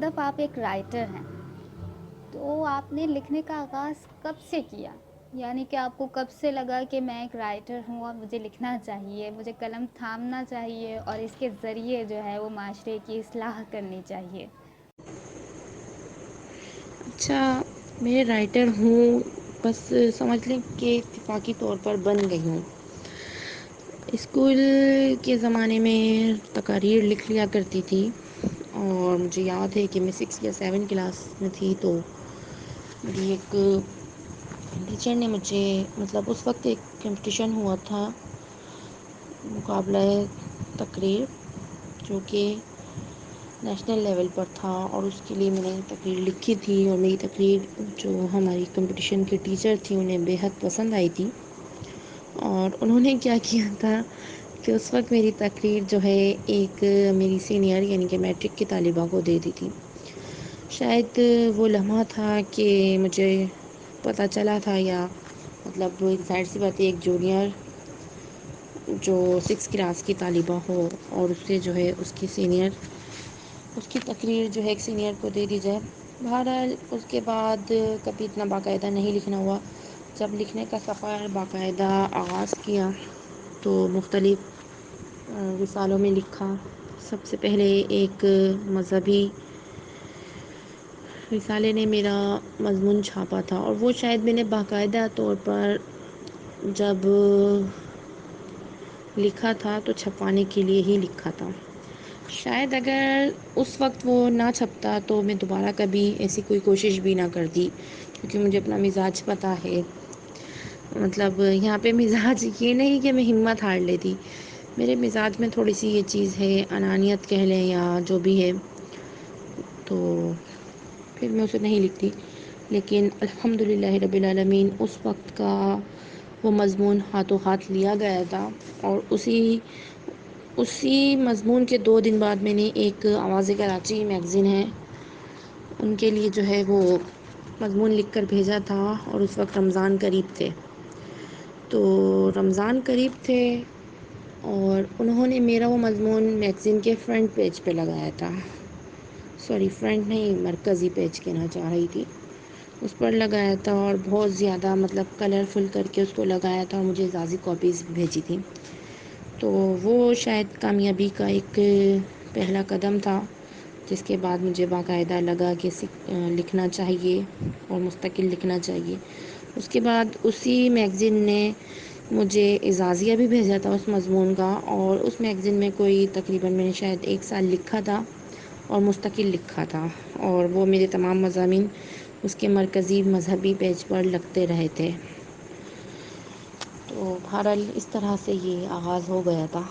ادب آپ ایک رائٹر ہیں، تو آپ نے لکھنے کا آغاز کب سے کیا؟ یعنی کہ آپ کو کب سے لگا کہ میں ایک رائٹر ہوں اور مجھے لکھنا چاہیے، مجھے قلم تھامنا چاہیے اور اس کے ذریعے جو ہے وہ معاشرے کی اصلاح کرنی چاہیے؟ اچھا، میں رائٹر ہوں بس سمجھ لیں کہ اتفاقی طور پر بن گئی ہوں۔ اسکول کے زمانے میں تقاریر لکھ لیا کرتی تھی، اور مجھے یاد ہے کہ میں 6 یا 7 کلاس میں تھی تو میری ایک ٹیچر نے مجھے اس وقت ایک کمپٹیشن ہوا تھا، مقابلہ تقریر، جو کہ نیشنل لیول پر تھا، اور اس کے لیے میں نے تقریر لکھی تھی، اور میری تقریر جو ہماری کمپٹیشن کی ٹیچر تھی انہیں بےحد پسند آئی تھی۔ اور انہوں نے کیا کیا تھا کہ اس وقت میری تقریر جو ہے ایک میری سینئر یعنی کہ میٹرک کی طالبہ کو دے دی تھی۔ شاید وہ لمحہ تھا کہ مجھے پتہ چلا تھا، یا ظاہر سی بات ہے ایک جونیئر جو 6 کلاس کی طالبہ ہو اور اس سے جو ہے اس کی سینئر، اس کی تقریر جو ہے ایک سینئر کو دے دی جائے۔ بہرحال اس کے بعد کبھی اتنا باقاعدہ نہیں لکھنا ہوا۔ جب لکھنے کا سفر باقاعدہ آغاز کیا تو مختلف رسالوں میں لکھا۔ سب سے پہلے ایک مذہبی رسالے نے میرا مضمون چھاپا تھا، اور وہ شاید میں نے باقاعدہ طور پر جب لکھا تھا تو چھپوانے کے لیے ہی لکھا تھا۔ شاید اگر اس وقت وہ نہ چھپتا تو میں دوبارہ کبھی ایسی کوئی کوشش بھی نہ کرتی، کیونکہ مجھے اپنا مزاج پتہ ہے۔ یہاں پہ مزاج یہ نہیں کہ میں ہمت ہار لیتی، میرے مزاج میں تھوڑی سی یہ چیز ہے، انانیت کہہ لیں یا جو بھی ہے، تو پھر میں اسے نہیں لکھتی۔ لیکن الحمدللہ رب العالمین اس وقت کا وہ مضمون ہاتھوں ہاتھ لیا گیا تھا، اور اسی مضمون کے 2 دن بعد میں نے ایک آواز کراچی میگزین ہے ان کے لیے جو ہے وہ مضمون لکھ کر بھیجا تھا، اور اس وقت رمضان قریب تھے، تو رمضان قریب تھے اور انہوں نے میرا وہ مضمون میگزین کے فرنٹ پیج پہ لگایا تھا، سوری فرنٹ نہیں، مرکزی پیج کہنا چاہ رہی تھی، اس پر لگایا تھا، اور بہت زیادہ کلرفل کر کے اس کو لگایا تھا، اور مجھے اعزازی کاپیز بھیجی تھی۔ تو وہ شاید کامیابی کا ایک پہلا قدم تھا، جس کے بعد مجھے باقاعدہ لگا کہ لکھنا چاہیے اور مستقل لکھنا چاہیے۔ اس کے بعد اسی میگزین نے مجھے اعزازیہ بھی بھیجا تھا اس مضمون کا، اور اس میگزین میں تقریباً میں نے شاید 1 سال لکھا تھا اور مستقل لکھا تھا، اور وہ میرے تمام مضامین اس کے مرکزی مذہبی پیج پر لگتے رہے تھے۔ تو بہرحال اس طرح سے یہ آغاز ہو گیا تھا۔